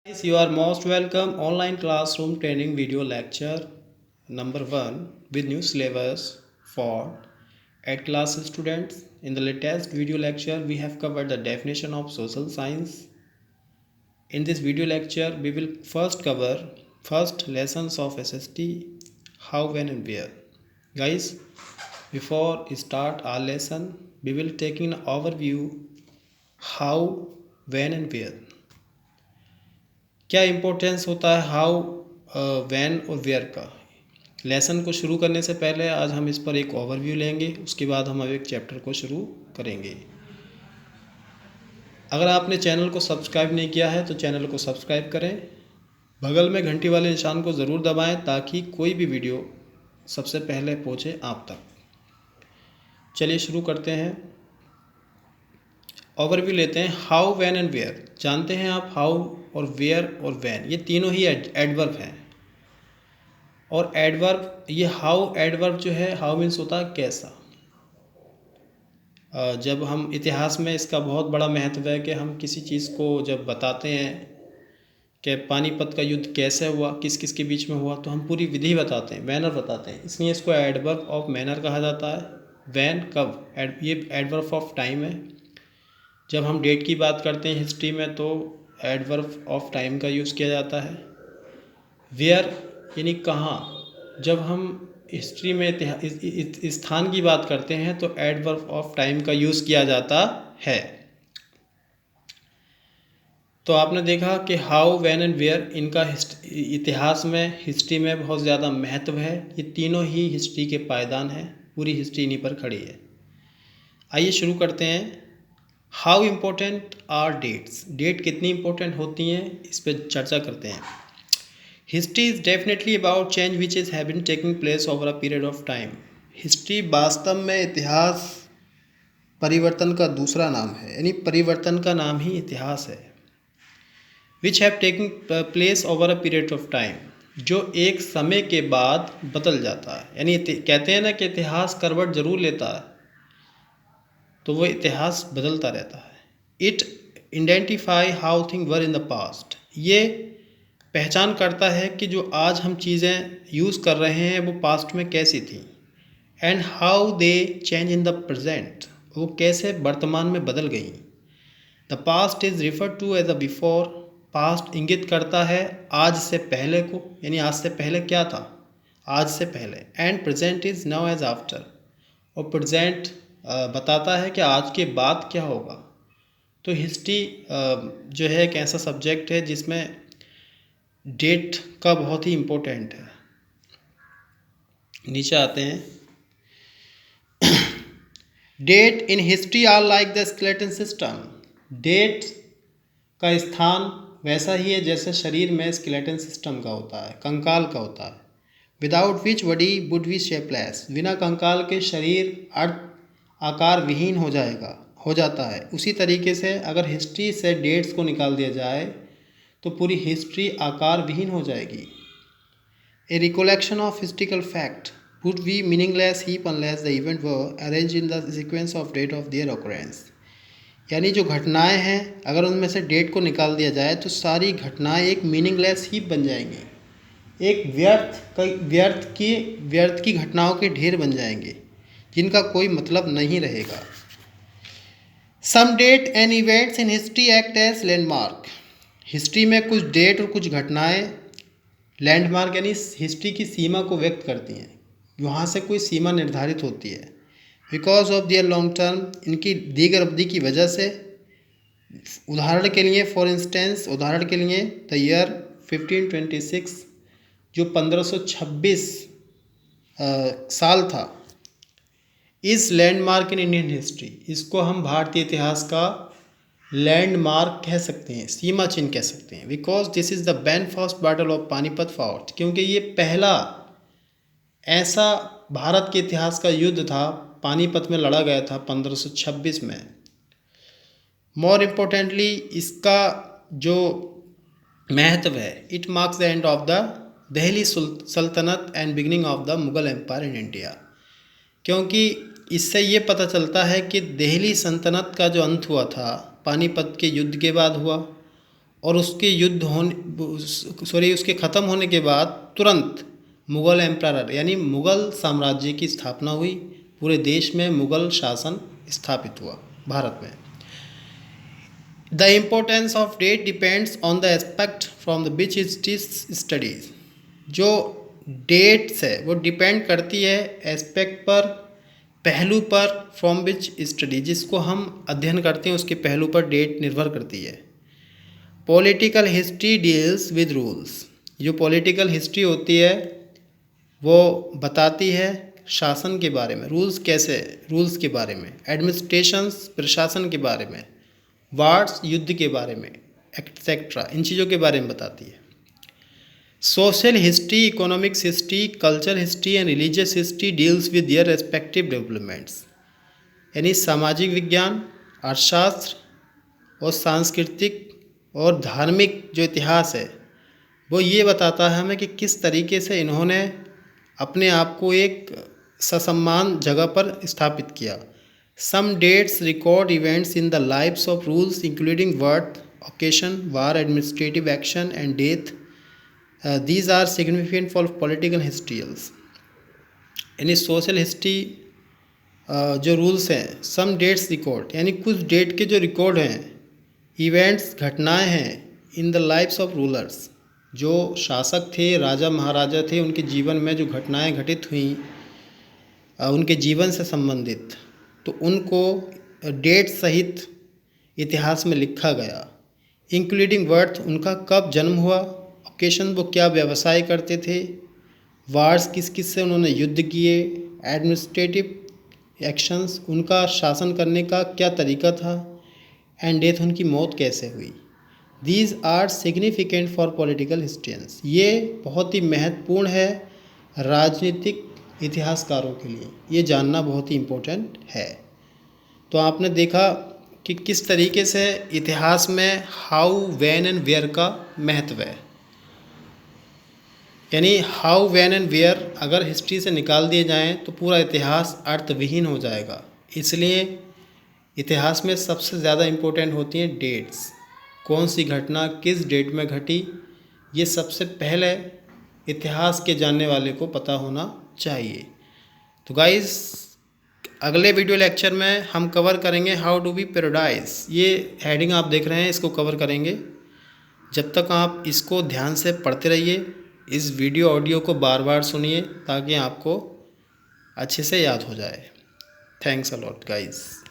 Guys, you are most welcome online classroom training video lecture number 1 with new syllabus for 8th class students. In the latest video lecture we have covered the definition of social science. In this video lecture we will first cover first lessons of SST, how, when and where. Guys, before we start our lesson we will take an overview how, when and where. क्या importance होता है how, when और where का। Lesson को शुरू करने से पहले आज हम इस पर एक ओवरव्यू लेंगे, उसके बाद हम अब एक चैप्टर को शुरू करेंगे। अगर आपने चैनल को सब्सक्राइब नहीं किया है तो चैनल को सब्सक्राइब करें, बगल में घंटी वाले निशान को ज़रूर दबाएं ताकि कोई भी वीडियो सबसे पहले पहुंचे आप तक। चलिए शुरू करते हैं, ओवरव्यू लेते हैं। How, when and where. जानते हैं आप हाउ और वेयर और व्हेन ये तीनों ही एडवर्ब हैं। और एडवर्ब, ये हाउ एडवर्ब जो है, हाउ मीन्स होता है कैसा। जब हम इतिहास में इसका बहुत बड़ा महत्व है कि हम किसी चीज़ को जब बताते हैं कि पानीपत का युद्ध कैसे हुआ, किस किस के बीच में हुआ, तो हम पूरी विधि बताते हैं, मैनर बताते हैं, इसलिए इसको एडवर्ब ऑफ मैनर कहा जाता है। व्हेन कब, ये एडवर्ब ऑफ टाइम है। जब हम डेट की बात करते हैं हिस्ट्री में तो एडवर्ब ऑफ टाइम का यूज़ किया जाता है। वेयर यानी कहाँ, जब हम हिस्ट्री में स्थान की बात करते हैं तो एडवर्ब ऑफ टाइम का यूज़ किया जाता है। तो आपने देखा कि हाउ, व्हेन एंड वेयर इनका इतिहास में, हिस्ट्री में बहुत ज़्यादा महत्व है। ये तीनों ही हिस्ट्री के पायदान हैं, पूरी हिस्ट्री इन्हीं पर खड़ी है। आइए शुरू करते हैं। How important are dates, date कितनी इम्पोर्टेंट होती हैं इस पर चर्चा करते हैं। History is definitely about change which is have been taking place over a period of time. History वास्तव में इतिहास परिवर्तन का दूसरा नाम है, यानी परिवर्तन का नाम ही इतिहास है। Which have taking place over a period of time, जो एक समय के बाद बदल जाता है। यानी कहते हैं ना कि इतिहास करवट जरूर लेता है, तो वो इतिहास बदलता रहता है। It identify how thing were in the past, ये पहचान करता है कि जो आज हम चीज़ें यूज़ कर रहे हैं वो पास्ट में कैसी थी। And how they change in the present, वो कैसे वर्तमान में बदल गई। The past is refer to as a before, past इंगित करता है आज से पहले को, यानी आज से पहले क्या था, आज से पहले। And present is now as after, और प्रेजेंट बताता है कि आज के बाद क्या होगा। तो हिस्ट्री जो है एक ऐसा सब्जेक्ट है जिसमें डेट का बहुत ही इम्पोर्टेंट है। नीचे आते हैं। Date in history are like the skeleton system, date का स्थान वैसा ही है जैसे शरीर में स्केलेटन सिस्टम का होता है, कंकाल का होता है। Without which body would be shapeless, बिना कंकाल के शरीर आकार विहीन हो जाता है। उसी तरीके से अगर हिस्ट्री से डेट्स को निकाल दिया जाए तो पूरी हिस्ट्री आकार विहीन हो जाएगी। A recollection of historical fact would be meaningless heap unless the event were arrange in the sequence of date of their occurrence, यानी जो घटनाएं हैं अगर उनमें से डेट को निकाल दिया जाए तो सारी घटनाएं एक मीनिंगलेस हीप बन जाएंगी, एक व्यर्थ की घटनाओं के ढेर बन जाएंगे जिनका कोई मतलब नहीं रहेगा। Some date and events in history act as landmark, history में कुछ डेट और कुछ घटनाएं लैंडमार्क यानी हिस्ट्री की सीमा को व्यक्त करती हैं, वहाँ से कोई सीमा निर्धारित होती है। Because of their long term, इनकी दीर्घ अवधि की वजह से। उदाहरण के लिए, फॉर इंस्टेंस, उदाहरण के लिए द ईयर 1526 जो 1526 साल था, इस लैंडमार्क इन इंडियन हिस्ट्री, इसको हम भारतीय इतिहास का लैंडमार्क कह सकते हैं, सीमा चिन्ह कह सकते हैं। Because this is the ban first battle of Panipat fort, क्योंकि ये पहला ऐसा भारत के इतिहास का युद्ध था, पानीपत में लड़ा गया था 1526 में। मोर इम्पोर्टेंटली इसका जो महत्व है, it marks the end of the Delhi sultanate and beginning of the Mughal empire in India, क्योंकि इससे ये पता चलता है कि दिल्ली सल्तनत का जो अंत हुआ था पानीपत के युद्ध के बाद हुआ, और उसके ख़त्म होने के बाद तुरंत मुग़ल एम्परर यानी मुग़ल साम्राज्य की स्थापना हुई। पूरे देश में मुग़ल शासन स्थापित हुआ भारत में। The importance of date depends on the aspect from the which it is studies. जो डेट्स है वो डिपेंड करती है एस्पेक्ट पर, पहलू पर, फ्रॉम विच स्टडी, जिसको हम अध्ययन करते हैं उसके पहलू पर डेट निर्भर करती है। Political history deals with rules. जो पॉलिटिकल हिस्ट्री होती है वो बताती है शासन के बारे में, रूल्स के बारे में, एडमिनिस्ट्रेशंस प्रशासन के बारे में, वार्स युद्ध के बारे में, एक्सेट्रा, इन चीज़ों के बारे में बताती है। Social history, economics history, culture history and religious history deals with their respective developments. यानी सामाजिक विज्ञान, अर्थशास्त्र और सांस्कृतिक और धार्मिक जो इतिहास है वो ये बताता है हमें कि किस तरीके से इन्होंने अपने आप को एक ससम्मान जगह पर स्थापित किया। Some dates record events in the lives of rules including birth, occasion, war, administrative action and death. These are significant for political historians. यानी सोशल हिस्ट्री जो रूल्स हैं, सम डेट्स रिकॉर्ड यानी कुछ डेट के जो रिकॉर्ड हैं, इवेंट्स घटनाएं हैं, इन द लाइव्स ऑफ रूलर्स, जो शासक थे, राजा महाराजा थे, उनके जीवन में जो घटनाएं घटित हुई उनके जीवन से संबंधित, तो उनको डेट सहित इतिहास में लिखा गया। इंक्लूडिंग बर्थ, उनका कब जन्म हुआ, ओकेशन, वो क्या व्यवसाय करते थे, वार्स, किस किस से उन्होंने युद्ध किए, एडमिनिस्ट्रेटिव एक्शंस, उनका शासन करने का क्या तरीका था, एंड डेथ, उनकी मौत कैसे हुई। These are significant for political historians. ये बहुत ही महत्वपूर्ण है राजनीतिक इतिहासकारों के लिए, ये जानना बहुत ही इम्पोर्टेंट है। तो आपने देखा कि किस तरीके से इतिहास में हाउ, व्हेन एंड वेयर का महत्व है। यानी हाउ, व्हेन एंड वेयर अगर हिस्ट्री से निकाल दिए जाएं तो पूरा इतिहास अर्थविहीन हो जाएगा। इसलिए इतिहास में सबसे ज़्यादा इम्पोर्टेंट होती हैं डेट्स। कौन सी घटना किस डेट में घटी, ये सबसे पहले इतिहास के जानने वाले को पता होना चाहिए। तो गाइस, अगले वीडियो लेक्चर में हम कवर करेंगे हाउ टू बी पैराडाइज। ये हेडिंग आप देख रहे हैं, इसको कवर करेंगे। जब तक आप इसको ध्यान से पढ़ते रहिए, इस वीडियो ऑडियो को बार बार सुनिए ताकि आपको अच्छे से याद हो जाए। Thanks a lot guys.